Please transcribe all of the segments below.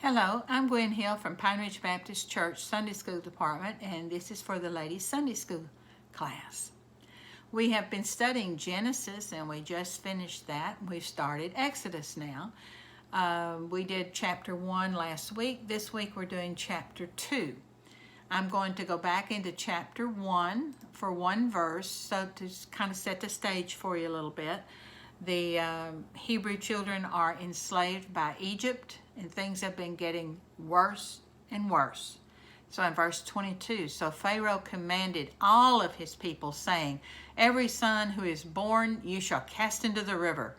Hello, I'm Gwen Hill from Pine Ridge Baptist Church Sunday School Department, and this is for the ladies' Sunday School class. We have been studying Genesis, and we just finished that. We've started Exodus now. We did chapter 1 last week. This week we're doing chapter 2. I'm going to go back into chapter 1 for one verse, so to kind of set the stage for you a little bit. The Hebrew children are enslaved by Egypt, and things have been getting worse and worse. So in verse 22, so Pharaoh commanded all of his people, saying, every son who is born you shall cast into the river,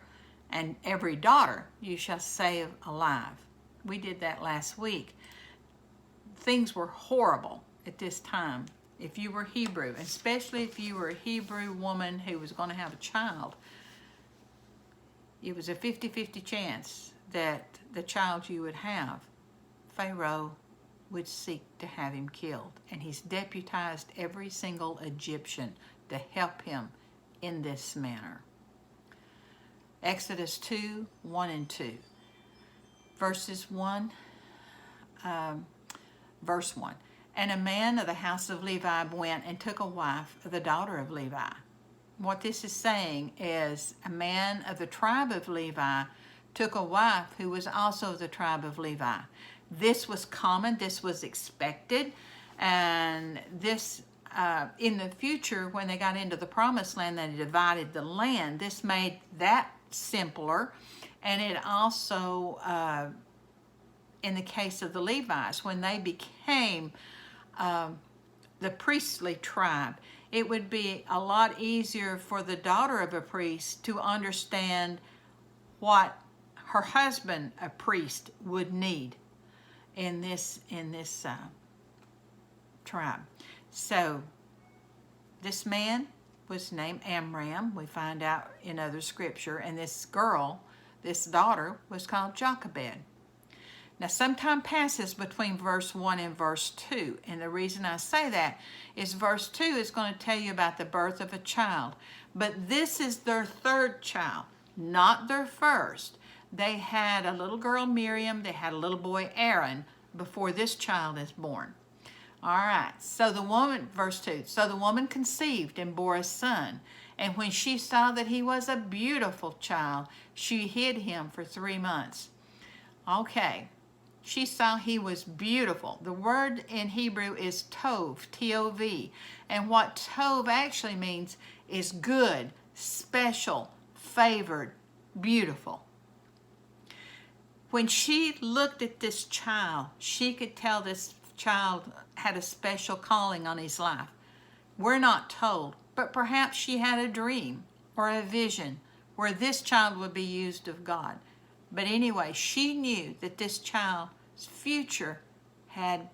and every daughter you shall save alive. We did that last week. Things were horrible at this time. If you were Hebrew, especially if you were a Hebrew woman who was going to have a child, it was a 50-50 chance that the child you would have, Pharaoh would seek to have him killed. And he's deputized every single Egyptian to help him in this manner. Exodus 2, 1 and 2. Verse 1. And a man of the house of Levi went and took a wife of the daughter of Levi. What this is saying is a man of the tribe of Levi took a wife who was also of the tribe of Levi. This was common, this was expected, and this in the future when they got into the promised land, they divided the land. This made that simpler, and it also, in the case of the Levites, when they became the priestly tribe, it would be a lot easier for the daughter of a priest to understand what her husband, a priest, would need in this tribe. So this man was named Amram, we find out in other scripture, and this girl, this daughter, was called Jochebed. Now, some time passes between verse 1 and verse 2, and the reason I say that is verse 2 is going to tell you about the birth of a child, but this is their third child, not their first. They had a little girl, Miriam, they had a little boy, Aaron, before this child is born. All right, so the woman, verse 2, so the woman conceived and bore a son, and when she saw that he was a beautiful child, she hid him for 3 months. Okay. She saw he was beautiful. The word in Hebrew is tov, T-O-V. And what tov actually means is good, special, favored, beautiful. When she looked at this child, she could tell this child had a special calling on his life. We're not told, but perhaps she had a dream or a vision where this child would be used of God. But anyway, she knew that this child's future had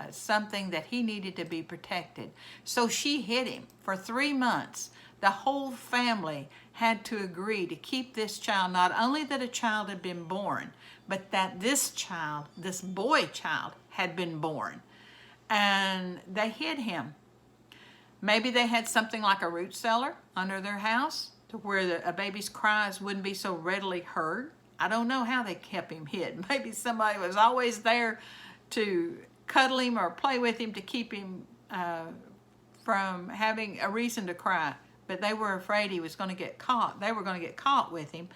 something that he needed to be protected. So she hid him for 3 months. The whole family had to agree to keep this child, not only that a child had been born, but that this child, this boy child, had been born. And they hid him. Maybe they had something like a root cellar under their house to where a baby's cries wouldn't be so readily heard. I don't know how they kept him hid. Maybe somebody was always there to cuddle him or play with him to keep him from having a reason to cry. But they were afraid he was going to get caught. They were going to get caught with him,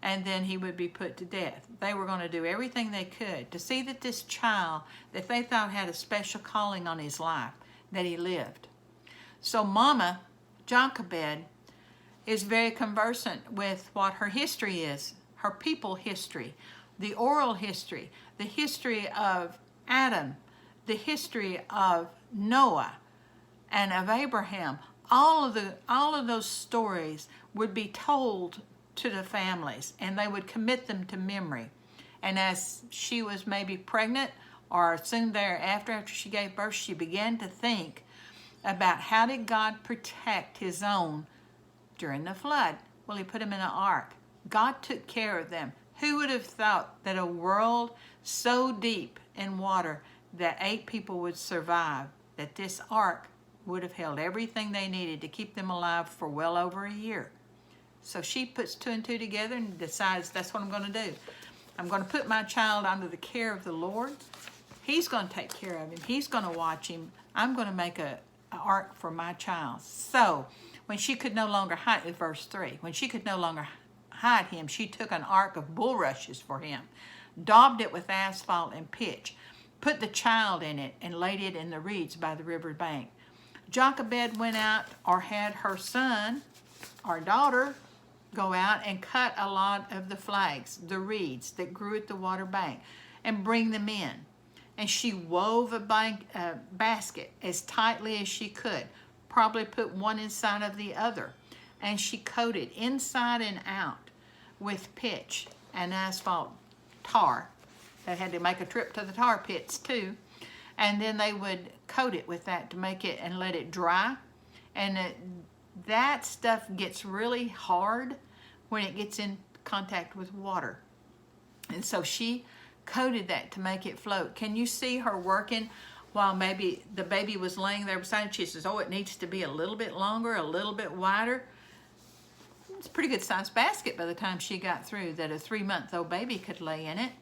and then he would be put to death. They were going to do everything they could to see that this child that they thought had a special calling on his life, that he lived. So Mama, Jochebed, is very conversant with what her history is. Her people history, the oral history, the history of Adam, the history of Noah and of Abraham. All of those stories would be told to the families, and they would commit them to memory. And as she was maybe pregnant or soon thereafter, after she gave birth, she began to think about how did God protect his own during the flood? Well, he put them in an ark. God took care of them. Who would have thought that a world so deep in water that 8 people would survive, that this ark would have held everything they needed to keep them alive for well over a year? So she puts 2 and 2 together and decides that's what I'm going to do. I'm going to put my child under the care of the Lord. He's going to take care of him. He's going to watch him. I'm going to make an ark for my child. So when she could no longer hide, verse 3, when she could no longer hide him, she took an ark of bulrushes for him, daubed it with asphalt and pitch, put the child in it, and laid it in the reeds by the river bank. Jochebed went out, or had her son or daughter go out and cut a lot of the flags, the reeds that grew at the water bank, and bring them in. And she wove a basket as tightly as she could, probably put one inside of the other, and she coated inside and out with pitch and asphalt tar. They had to make a trip to the tar pits too, and then they would coat it with that to make it and let it dry. And that stuff gets really hard when it gets in contact with water. And so she coated that to make it float. Can you see her working while maybe the baby was laying there beside her? She says, oh, it needs to be a little bit longer, a little bit wider. It's a pretty good sized basket by the time she got through that a 3-month-old baby could lay in it.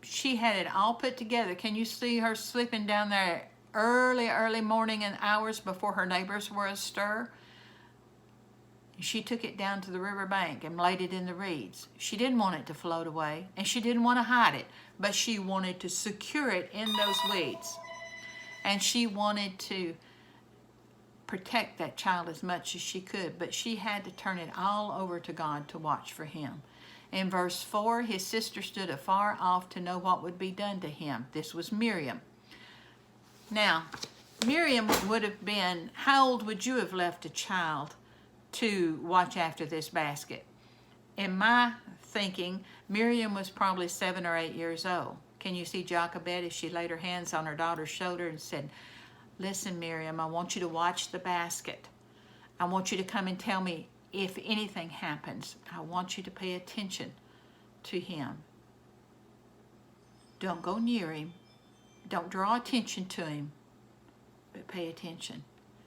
She had it all put together. Can you see her sleeping down there early morning and hours before her neighbors were astir? She took it down to the river bank and laid it in the reeds. She didn't want it to float away, and she didn't want to hide it, but she wanted to secure it in those weeds. And she wanted to protect that child as much as she could, but she had to turn it all over to God to watch for him. In verse 4, his sister stood afar off to know what would be done to him. This was Miriam. Now, Miriam would have been, how old would you have left a child to watch after this basket? In my thinking, Miriam was probably 7 or 8 years old. Can you see Jochebed as she laid her hands on her daughter's shoulder and said, listen, Miriam, I want you to watch the basket. I want you to come and tell me if anything happens. I want you to pay attention to him. Don't go near him. Don't draw attention to him, but pay attention.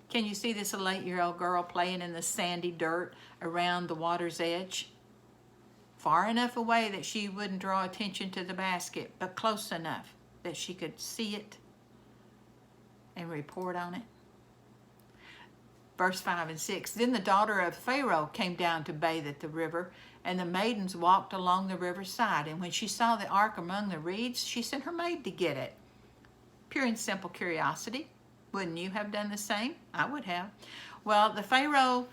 Can you see this 8-year-old girl playing in the sandy dirt around the water's edge? Far enough away that she wouldn't draw attention to the basket, but close enough that she could see it and report on it. Verse 5 and 6, then the daughter of Pharaoh came down to bathe at the river, and the maidens walked along the riverside. And when she saw the ark among the reeds, she sent her maid to get it. Pure and simple curiosity. Wouldn't you have done the same? I would have. Well, the Pharaoh's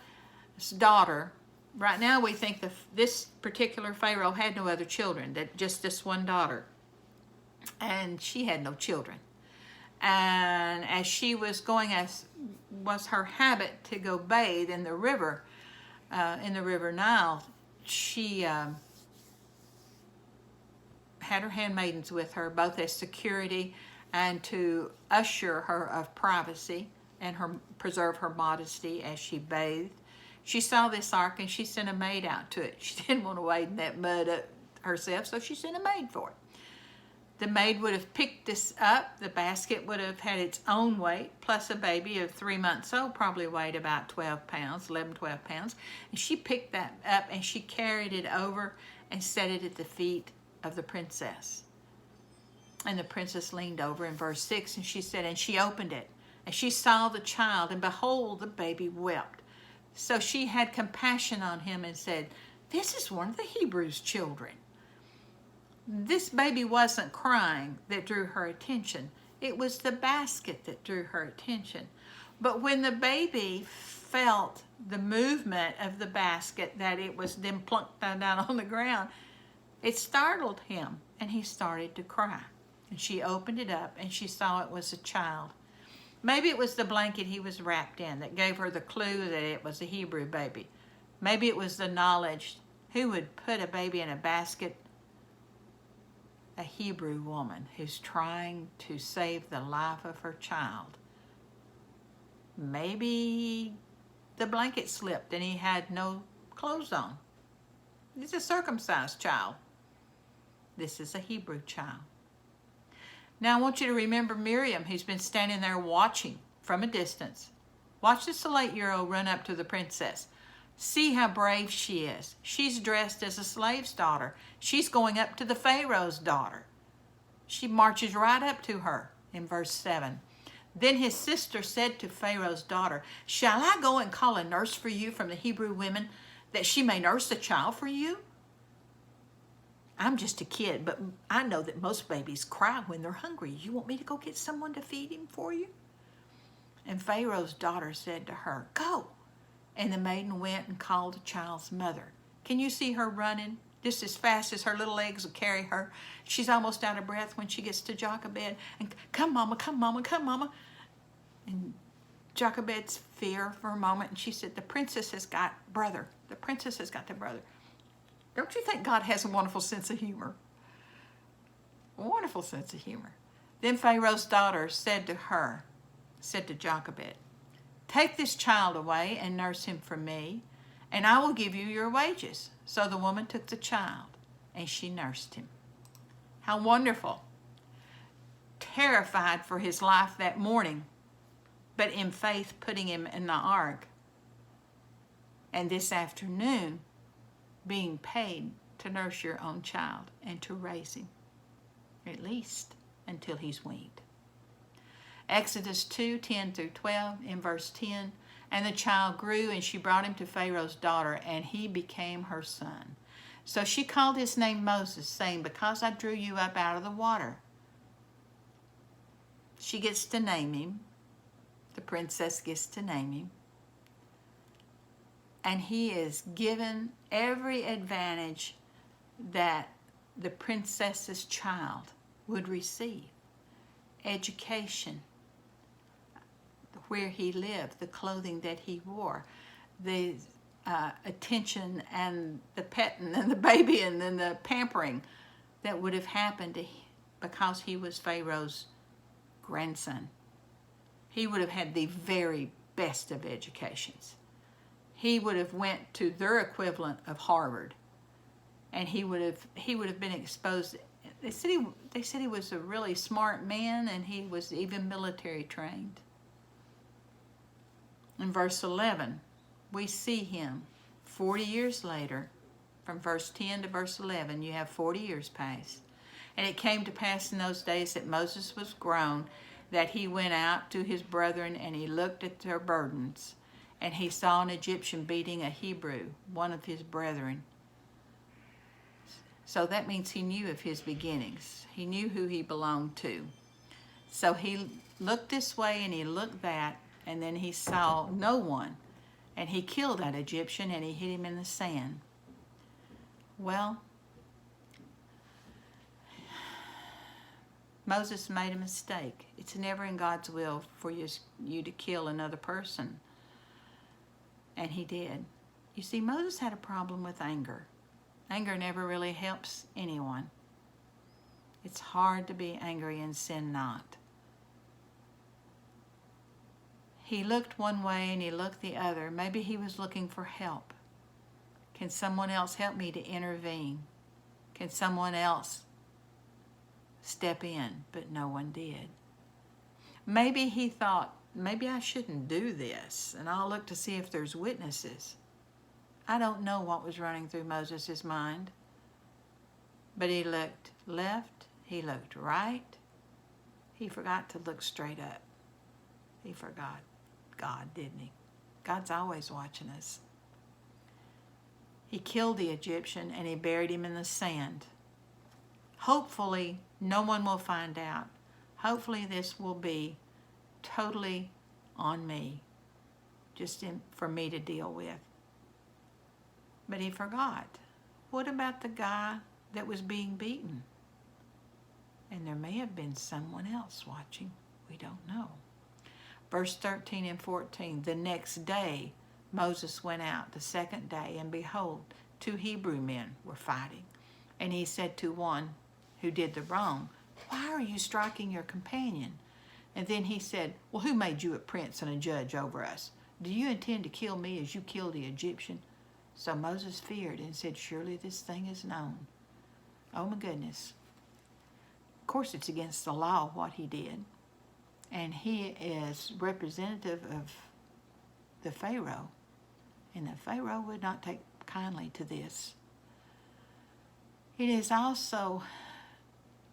daughter, right now we think this particular Pharaoh had no other children, that just this one daughter. And she had no children. And as she was going, as was her habit to go bathe in the river Nile, she had her handmaidens with her, both as security and to assure her of privacy and preserve her modesty as she bathed. She saw this ark and she sent a maid out to it. She didn't want to wade in that mud herself, so she sent a maid for it. The maid would have picked this up. The basket would have had its own weight, plus a baby of 3 months old probably weighed about 12 pounds, 11, 12 pounds. And she picked that up and she carried it over and set it at the feet of the princess. And the princess leaned over in verse 6, and she said, and she opened it, and she saw the child, and behold, the baby wept. So she had compassion on him and said, this is one of the Hebrews' children. This baby wasn't crying that drew her attention. It was the basket that drew her attention. But when the baby felt the movement of the basket, that it was then plunked down on the ground, it startled him, and he started to cry. And she opened it up, and she saw it was a child. Maybe it was the blanket he was wrapped in that gave her the clue that it was a Hebrew baby. Maybe it was the knowledge, who would put a baby in a basket? A Hebrew woman who's trying to save the life of her child. Maybe the blanket slipped and he had no clothes on. It's a circumcised child. This is a Hebrew child. Now I want you to remember Miriam, who's been standing there watching from a distance. Watch this 8-year-old run up to the princess. See how brave she is. She's dressed as a slave's daughter. She's going up to the Pharaoh's daughter. She marches right up to her in verse 7. Then his sister said to Pharaoh's daughter, shall I go and call a nurse for you from the Hebrew women, that she may nurse the child for you? I'm just a kid, but I know that most babies cry when they're hungry. You want me to go get someone to feed him for you? And Pharaoh's daughter said to her, go. And the maiden went and called the child's mother. Can you see her running just as fast as her little legs will carry her? She's almost out of breath when she gets to Jochebed. And come, mama, come, mama, come, mama. And Jochebed's fear for a moment, and she said, the princess has got brother. The princess has got the brother. Don't you think God has a wonderful sense of humor? A wonderful sense of humor. Then Pharaoh's daughter said to Jochebed, take this child away and nurse him for me, and I will give you your wages. So the woman took the child, and she nursed him. How wonderful. Terrified for his life that morning, but in faith putting him in the ark. And this afternoon, being paid to nurse your own child and to raise him, at least until he's weaned. Exodus 2:10 through 12, in verse 10, and the child grew, and she brought him to Pharaoh's daughter, and he became her son. So she called his name Moses, saying, because I drew you up out of the water. She gets to name him. The princess gets to name him. And he is given every advantage that the princess's child would receive. Education, where he lived, the clothing that he wore, the attention and the petting and the baby and then the pampering that would have happened to him because he was Pharaoh's grandson. He would have had the very best of educations. He would have went to their equivalent of Harvard, and he would have been exposed. They said he was a really smart man, and he was even military trained. In verse 11, we see him 40 years later. From verse 10 to verse 11, you have 40 years pass. And it came to pass in those days that Moses was grown, that he went out to his brethren, and he looked at their burdens. And he saw an Egyptian beating a Hebrew, one of his brethren. So that means he knew of his beginnings. He knew who he belonged to. So he looked this way and he looked that, and then he saw no one. And he killed that Egyptian and he hid him in the sand. Well, Moses made a mistake. It's never in God's will for you to kill another person. And he did. You see, Moses had a problem with anger. Anger never really helps anyone. It's hard to be angry and sin not. He looked one way and he looked the other. Maybe he was looking for help. Can someone else help me to intervene? Can someone else step in? But no one did. Maybe he thought, maybe I shouldn't do this, and I'll look to see if there's witnesses. I don't know what was running through Moses' mind, but he looked left, he looked right. He forgot to look straight up. He forgot God, didn't he? God's always watching us. He killed the Egyptian and he buried him in the sand. Hopefully, no one will find out. Hopefully, this will be totally on me, for me to deal with. But he forgot. What about the guy that was being beaten? And there may have been someone else watching. We don't know. Verse 13 and 14, the next day Moses went out the second day, and behold, 2 Hebrew men were fighting. And he said to one who did the wrong, why are you striking your companion? And then he said, well, who made you a prince and a judge over us? Do you intend to kill me as you killed the Egyptian? So Moses feared and said, surely this thing is known. Oh my goodness. Of course, it's against the law what he did. And he is representative of the Pharaoh. And the Pharaoh would not take kindly to this. It is also,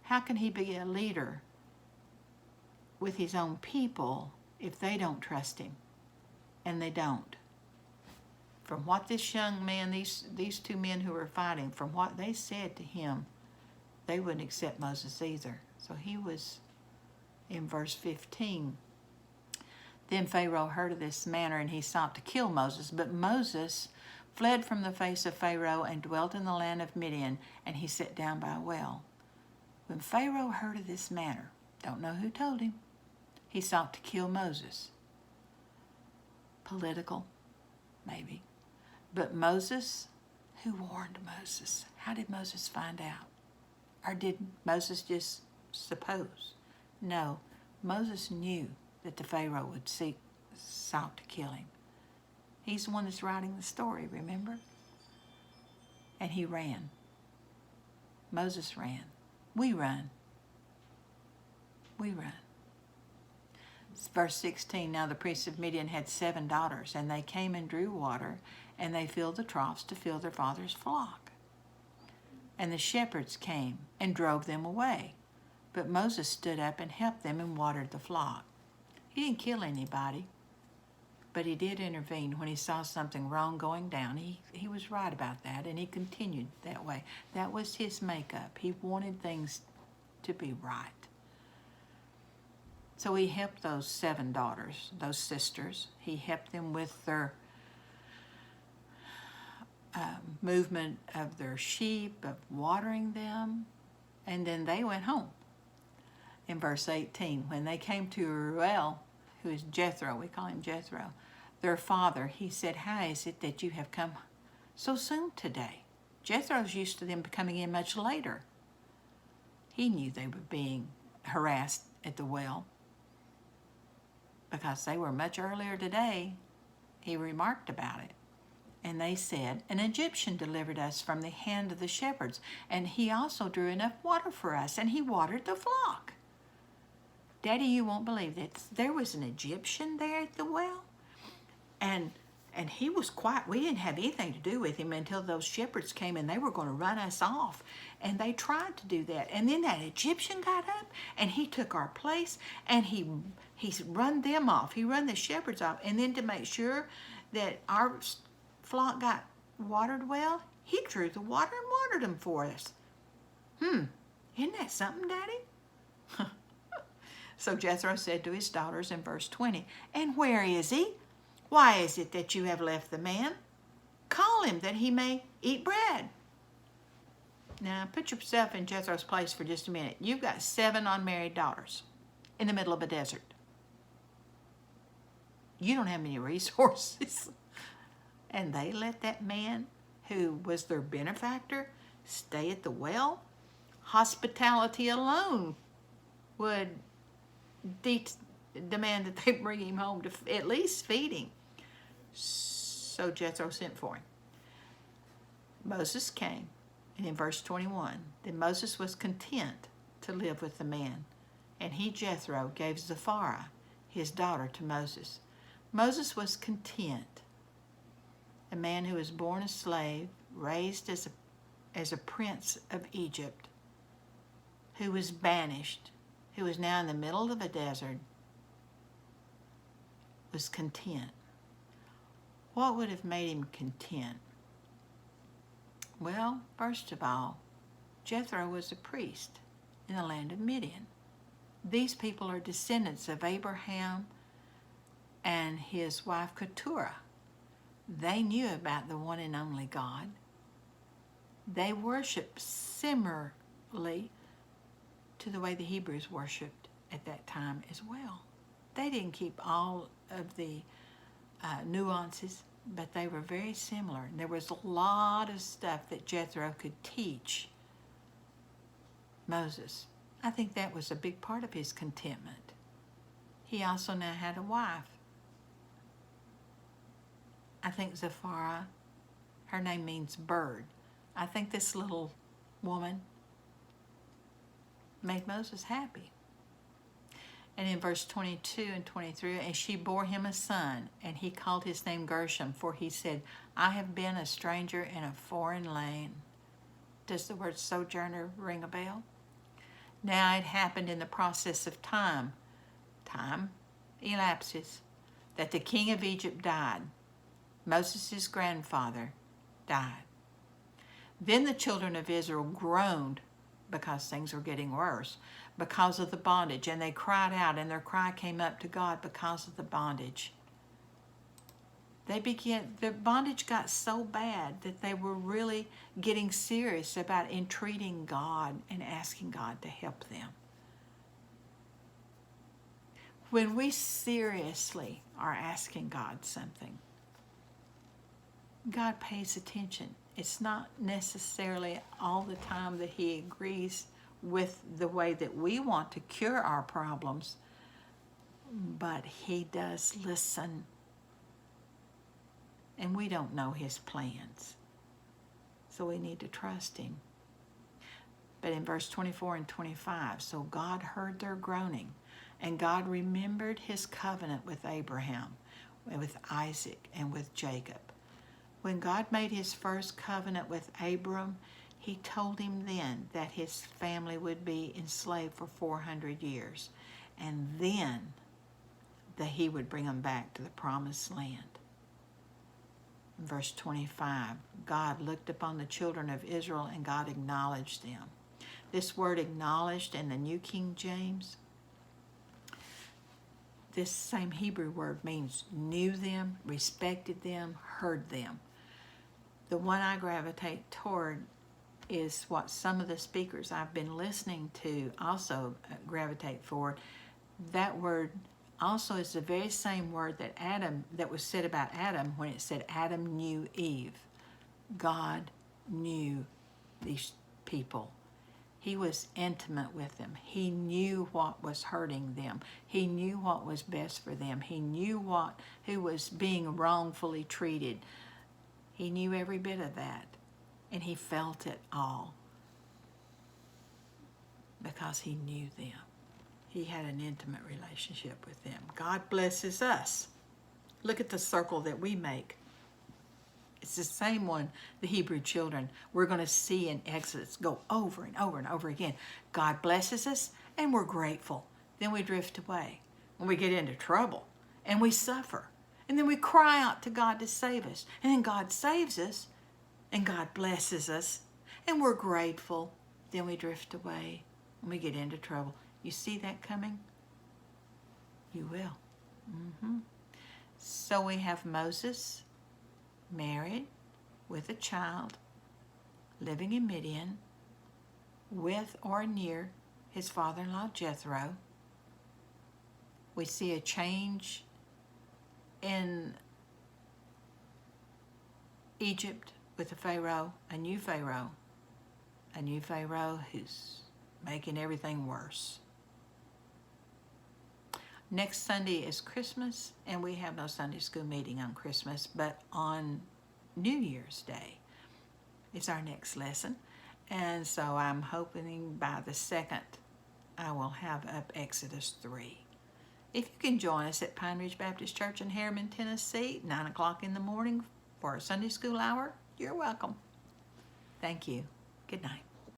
how can he be a leader with his own people if they don't trust him? And they don't. From what this young man, these two men who were fighting, from what they said to him, they wouldn't accept Moses either. So he was in verse 15. Then Pharaoh heard of this matter, and he sought to kill Moses. But Moses fled from the face of Pharaoh and dwelt in the land of Midian, and he sat down by a well. When Pharaoh heard of this matter, don't know who told him, he sought to kill Moses. Political, maybe. But Moses, who warned Moses? How did Moses find out? Or did Moses just suppose? No, Moses knew that the Pharaoh would sought to kill him. He's the one that's writing the story, remember? And he ran. Moses ran. We run. We run. Verse 16, now the priests of Midian had 7 daughters, and they came and drew water, and they filled the troughs to fill their father's flock. And the shepherds came and drove them away. But Moses stood up and helped them and watered the flock. He didn't kill anybody, but he did intervene when he saw something wrong going down. He was right about that, and he continued that way. That was his makeup. He wanted things to be right. So he helped those 7 daughters, those sisters. He helped them with their movement of their sheep, of watering them, and then they went home. In verse 18, when they came to Reuel, who is Jethro, we call him Jethro, their father, he said, how is it that you have come so soon today? Jethro's used to them coming in much later. He knew they were being harassed at the well because they were much earlier today. He remarked about it. And they said, an Egyptian delivered us from the hand of the shepherds, and he also drew enough water for us, and he watered the flock. Daddy, you won't believe that there was an Egyptian there at the well, and he was quiet. We didn't have anything to do with him until those shepherds came, and they were going to run us off, and they tried to do that. And then that Egyptian got up, and he took our place, and he run them off. He run the shepherds off, and then to make sure that our flock got watered well, he drew the water and watered them for us. Isn't that something, Daddy? So Jethro said to his daughters in verse 20, and where is he? Why is it that you have left the man? Call him that he may eat bread. Now put yourself in Jethro's place for just a minute. You've got 7 unmarried daughters in the middle of a desert. You don't have many resources. And they let that man, who was their benefactor, stay at the well? Hospitality alone would demand that they bring him home to at least feed him. So Jethro sent for him. Moses came, and in verse 21, then Moses was content to live with the man, and he, Jethro, gave Zipporah, his daughter, to Moses. Moses was content. A man who was born a slave, raised as a prince of Egypt, who was banished, who was now in the middle of a desert, was content. What would have made him content? Well, first of all, Jethro was a priest in the land of Midian. These people are descendants of Abraham and his wife Keturah. They knew about the one and only God. They worshiped similarly to the way the Hebrews worshiped at that time as well. They didn't keep all of the nuances, but they were very similar. And there was a lot of stuff that Jethro could teach Moses. I think that was a big part of his contentment. He also now had a wife. I think Zipporah, her name means bird. I think this little woman made Moses happy. And in verse 22 and 23, and she bore him a son, and he called his name Gershom, for he said, I have been a stranger in a foreign land. Does the word sojourner ring a bell? Now it happened in the process of time elapses, that the king of Egypt died. Moses' grandfather died. Then the children of Israel groaned because things were getting worse, because of the bondage, and they cried out, and their cry came up to God because of the bondage. The bondage got so bad that they were really getting serious about entreating God and asking God to help them. When we seriously are asking God something, God pays attention. It's not necessarily all the time that He agrees with the way that we want to cure our problems, but He does listen. And we don't know His plans, so we need to trust Him. But in verse 24 and 25, so God heard their groaning, and God remembered His covenant with Abraham, with Isaac, and with Jacob. When God made His first covenant with Abram, He told him then that his family would be enslaved for 400 years, and then that He would bring them back to the promised land. In verse 25, God looked upon the children of Israel, and God acknowledged them. This word acknowledged in the New King James, this same Hebrew word means knew them, respected them, heard them. The one I gravitate toward is what some of the speakers I've been listening to also gravitate for. That word also is the very same word that was said about Adam when it said Adam knew Eve. God knew these people. He was intimate with them. He knew what was hurting them. He knew what was best for them. He knew who was being wrongfully treated. He knew every bit of that, and He felt it all because He knew them. He had an intimate relationship with them. God blesses us. Look at the circle that we make. It's the same one the Hebrew children we're going to see in Exodus go over and over and over again. God blesses us, and we're grateful. Then we drift away when we get into trouble, and we suffer. And then we cry out to God to save us. And then God saves us, and God blesses us, and we're grateful. Then we drift away when we get into trouble. You see that coming? You will. So we have Moses married with a child, living in Midian, with or near his father-in-law Jethro. We see a change in Egypt with a Pharaoh, a new Pharaoh who's making everything worse. Next Sunday is Christmas, and we have no Sunday school meeting on Christmas, but on New Year's Day is our next lesson. And so I'm hoping by the 2nd I will have up Exodus 3. If you can join us at Pine Ridge Baptist Church in Harriman, Tennessee, 9 o'clock in the morning for a Sunday school hour, you're welcome. Thank you. Good night.